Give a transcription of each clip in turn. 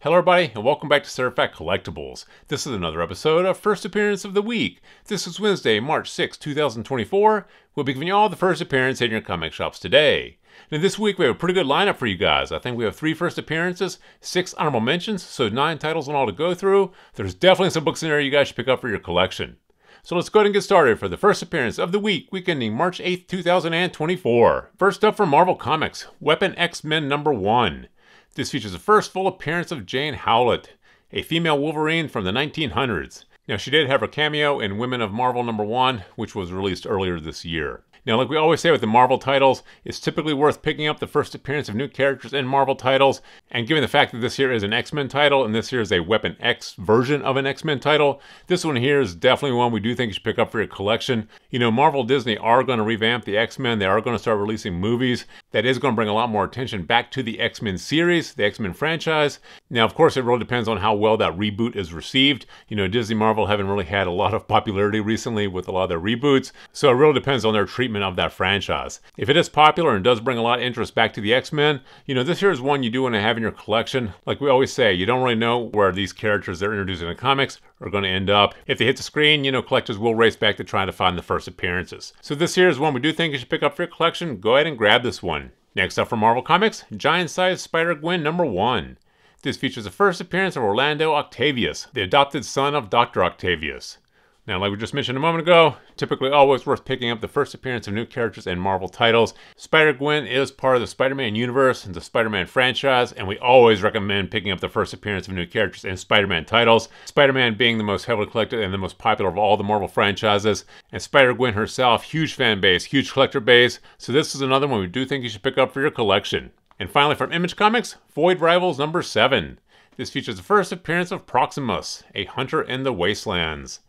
Hello everybody, and welcome back to Certified Collectibles. This is another episode of First Appearance of the Week. This is Wednesday, March 6, 2024. We'll be giving you all the first appearance in your comic shops today. Now this week we have a pretty good lineup for you guys. I think we have 3 first appearances, 6 honorable mentions, so 9 titles in all to go through. There's definitely some books in there you guys should pick up for your collection. So let's go ahead and get started for the first appearance of the week, week ending March 8, 2024. First up from Marvel Comics, Weapon X-Men #1. This features the first full appearance of Jane Howlett, a female Wolverine from the 1900s. Now, she did have her cameo in Women of Marvel #1, which was released earlier this year. Now, like we always say with the Marvel titles, it's typically worth picking up the first appearance of new characters in Marvel titles, and given the fact that this here is an X-Men title, and this here is a Weapon X version of an X-Men title, this one here is definitely one we do think you should pick up for your collection. You know, Marvel and Disney are going to revamp the X-Men, they are going to start releasing movies. That is going to bring a lot more attention back to the X-Men series, the X-Men franchise. Now, of course, it really depends on how well that reboot is received. You know, Disney Marvel haven't really had a lot of popularity recently with a lot of their reboots, so it really depends on their treatment of that franchise. If it is popular and does bring a lot of interest back to the X-Men, you know, this here is one you do want to have in your collection. Like we always say, you don't really know where these characters they're introduced in the comics are going to end up. If they hit the screen, you know, collectors will race back to trying to find the first appearances. So this here is one we do think you should pick up for your collection. Go ahead and grab this one. Next up from Marvel Comics, Giant-Sized Spider-Gwen #1. This features the first appearance of Orlando Octavius, the adopted son of Dr. Octavius. Now, like we just mentioned a moment ago, typically always worth picking up the first appearance of new characters in Marvel titles. Spider-Gwen is part of the Spider-Man universe and the Spider-Man franchise, and we always recommend picking up the first appearance of new characters in Spider-Man titles. Spider-Man being the most heavily collected and the most popular of all the Marvel franchises, and Spider-Gwen herself, huge fan base, huge collector base, so this is another one we do think you should pick up for your collection. And finally from Image Comics, Void Rivals #7. This features the first appearance of Proximus, a hunter in the wastelands.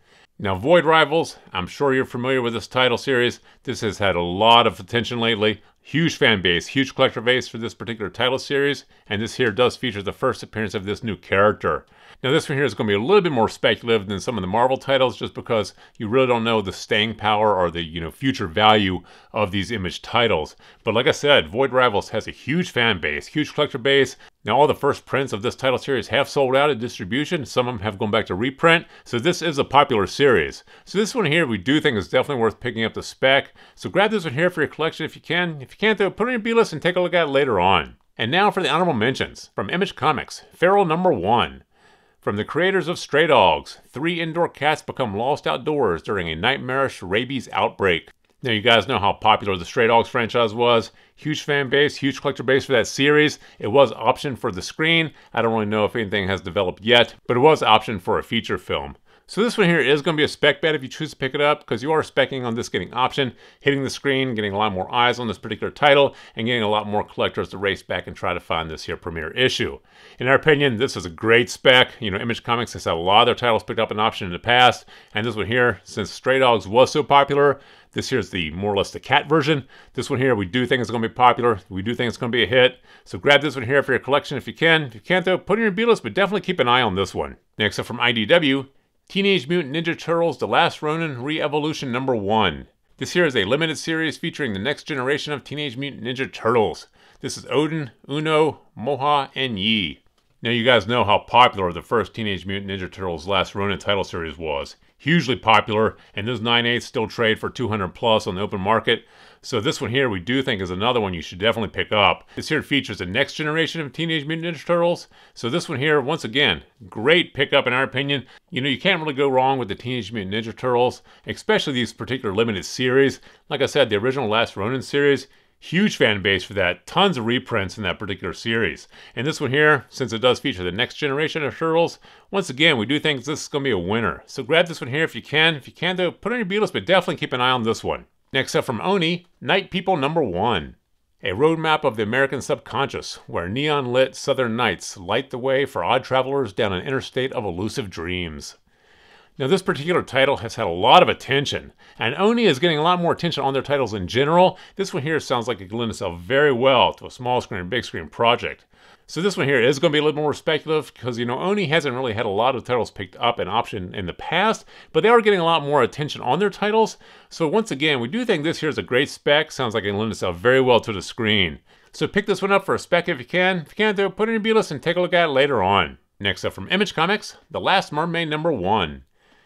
Now, Void Rivals, I'm sure you're familiar with this title series. This has had a lot of attention lately. Huge fan base, huge collector base for this particular title series, and this here does feature the first appearance of this new character. Now, this one here is going to be a little bit more speculative than some of the Marvel titles, just because you really don't know the staying power or the future value of these Image titles. But like I said, Void Rivals has a huge fan base, huge collector base. Now, all the first prints of this title series have sold out at distribution. Some of them have gone back to reprint, so this is a popular series. So this one here we do think is definitely worth picking up the spec. So grab this one here for your collection if you can. If you can't, though, put it in your B-list and take a look at it later on. And now for the honorable mentions. From Image Comics, Feral #1. From the creators of Stray Dogs, 3 indoor cats become lost outdoors during a nightmarish rabies outbreak. Now, you guys know how popular the Stray Dogs franchise was. Huge fan base, huge collector base for that series. It was optioned for the screen. I don't really know if anything has developed yet, but it was optioned for a feature film. So this one here is going to be a spec bet if you choose to pick it up, because you are specking on this getting optioned, hitting the screen, getting a lot more eyes on this particular title, and getting a lot more collectors to race back and try to find this here premiere issue. In our opinion, this is a great spec. You know, Image Comics has had a lot of their titles picked up in option in the past, and this one here, since Stray Dogs was so popular, this here is the more or less the cat version. This one here we do think is going to be popular. We do think it's going to be a hit. So grab this one here for your collection if you can. If you can't, though, put it in your B-list, but definitely keep an eye on this one. Next up from IDW, Teenage Mutant Ninja Turtles The Last Ronin Re-Evolution #1. This here is a limited series featuring the next generation of Teenage Mutant Ninja Turtles. This is Odin, Uno, Moha, and Yi. Now, you guys know how popular the first Teenage Mutant Ninja Turtles Last Ronin title series was. Hugely popular, and those 9/8 still trade for 200 plus on the open market. So this one here we do think is another one you should definitely pick up. This here features the next generation of Teenage Mutant Ninja Turtles. So this one here, once again, great pickup in our opinion. You know, you can't really go wrong with the Teenage Mutant Ninja Turtles, especially these particular limited series. Like I said, the original Last Ronin series, huge fan base for that. Tons of reprints in that particular series. And this one here, since it does feature the next generation of Turtles, once again, we do think this is going to be a winner. So grab this one here if you can. If you can't, though, put it on your B-list, but definitely keep an eye on this one. Next up from Oni, Night People #1. A roadmap of the American subconscious, where neon-lit southern nights light the way for odd travelers down an interstate of elusive dreams. Now, this particular title has had a lot of attention, and Oni is getting a lot more attention on their titles in general. This one here sounds like it could lend itself very well to a small screen, big screen project. So this one here is going to be a little more speculative because, you know, Oni hasn't really had a lot of titles picked up and optioned in the past, but they are getting a lot more attention on their titles. So once again, we do think this here is a great spec. Sounds like it can lend itself very well to the screen. So pick this one up for a spec if you can. If you can't, though, put it in your B-list and take a look at it later on. Next up from Image Comics, The Last Mermaid #1.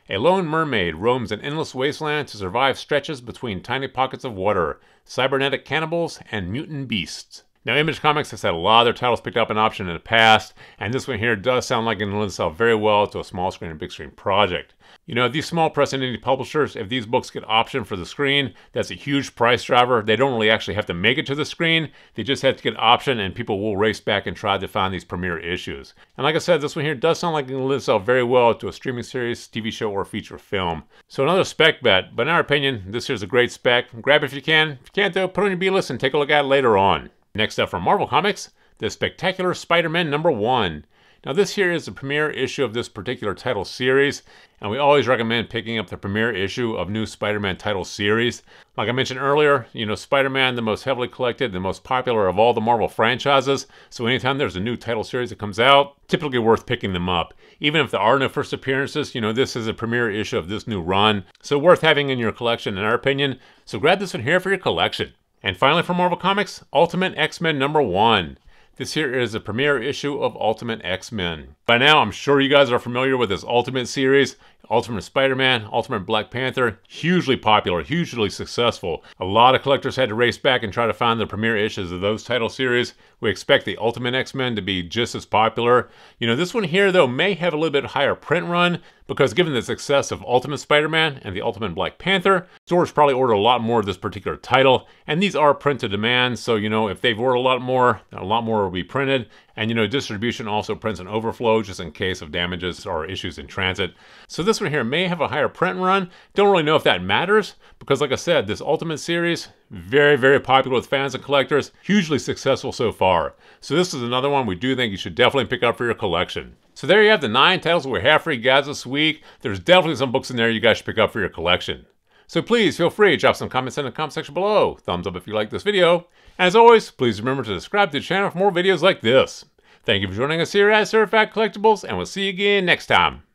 A lone mermaid roams an endless wasteland to survive stretches between tiny pockets of water, cybernetic cannibals, and mutant beasts. Now, Image Comics has had a lot of their titles picked up in option in the past, and this one here does sound like it lends itself very well to a small screen and big screen project. You know, these small press and indie publishers, if these books get option for the screen, that's a huge price driver. They don't really actually have to make it to the screen. They just have to get option, and people will race back and try to find these premiere issues. And like I said, this one here does sound like it lends itself very well to a streaming series, TV show, or feature film. So another spec bet, but in our opinion, this here's a great spec. Grab it if you can. If you can't, though, put it on your B-list and take a look at it later on. Next up from Marvel Comics, The Spectacular Spider-Man #1. Now this here is the premiere issue of this particular title series, and we always recommend picking up the premiere issue of new Spider-Man title series. Like I mentioned earlier, you know, Spider-Man, the most heavily collected, the most popular of all the Marvel franchises, so anytime there's a new title series that comes out, typically worth picking them up. Even if there are no first appearances, you know, this is a premiere issue of this new run, so worth having in your collection in our opinion, so grab this one here for your collection. And finally from Marvel Comics, Ultimate X-Men #1. This here is a premiere issue of Ultimate X-Men. By now, I'm sure you guys are familiar with this Ultimate series. Ultimate Spider-Man, Ultimate Black Panther, hugely popular, hugely successful. A lot of collectors had to race back and try to find the premiere issues of those title series. We expect the Ultimate X-Men to be just as popular. You know, this one here, though, may have a little bit higher print run because given the success of Ultimate Spider-Man and the Ultimate Black Panther, stores probably order a lot more of this particular title, and these are print to demand, so, you know, if they've ordered a lot more will be printed. And, you know, distribution also prints an overflow just in case of damages or issues in transit. So this one here may have a higher print run. Don't really know if that matters because, like I said, this Ultimate series, very, very popular with fans and collectors, hugely successful so far. So this is another one we do think you should definitely pick up for your collection. So there you have the 9 titles we have for you guys this week. There's definitely some books in there you guys should pick up for your collection. So please feel free to drop some comments in the comment section below. Thumbs up if you like this video. And as always, please remember to subscribe to the channel for more videos like this. Thank you for joining us here at Certified Collectibles, and we'll see you again next time.